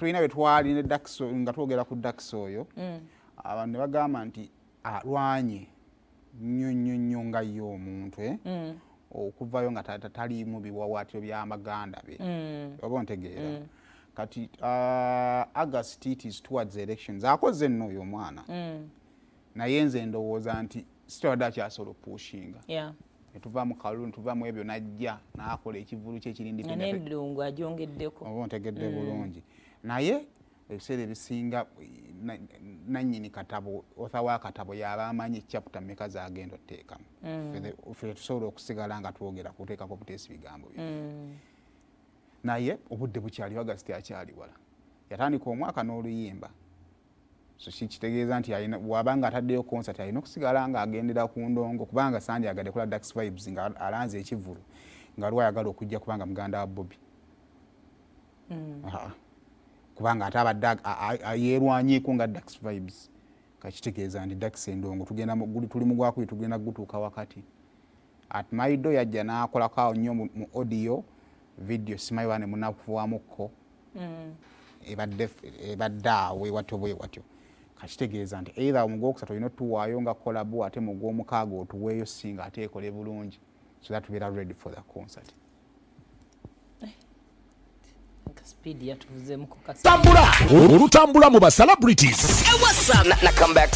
tulina bwe twali ne Daxo nga twogera ku Daxo oyo abantu ne bagamba nti alwanye nnyo nga yo omuntu okuvayo nga taliimu biwawaatiro by'amaganda be oba ontegeera kati August it is towards elections akoze nno oyo omwana naye nze ndowooza nti sitwadde akyasobola opushinga netuva mu kalulu netuva mu ebyo najja n'akola ekivvulu kye kirindi n'endungu agyongeddeko oba ontegedde bulungi naye ebiseera ebisinga nannyini katabo otha wa katabo yaba amanyi chapter mmeka zagenda otteekamu ffe tusobola okusigala nga twogera kuteekako buteesi bigambo byaffe naye obudde bukyali August akyali wala yatandika omwaka n'oluyimba so kitegeeza nti wabanga ataddeyo concert alina okusigala nga agendera ku ndongo kubanga sandi agadde kola Dax Vybes nga alanze Ekivvulu nga aliwo ayagala okujja kubanga muganda wa Bobby kubanga ate abadde yeerwanyeeko nga Dax Vybes kakitegeeza nti Dax endongo tuli mu gwakubiri tugenda gutuuka wakati at Maido yajja n'akolako awo nnyo mu audio video simayi wane munakuwamukko ebadde awo ewatyo bwe watyo kakitegeeza nti either mu gwokusatu olina otuwaayo nga kolabu ate mu gw'omukaaga otuweeyo singa ate ekole bulungi so that we are ready for the concert. Speed yatuvuzeemu ku tambula olutambula mu ba celebrities What's up? Na come back.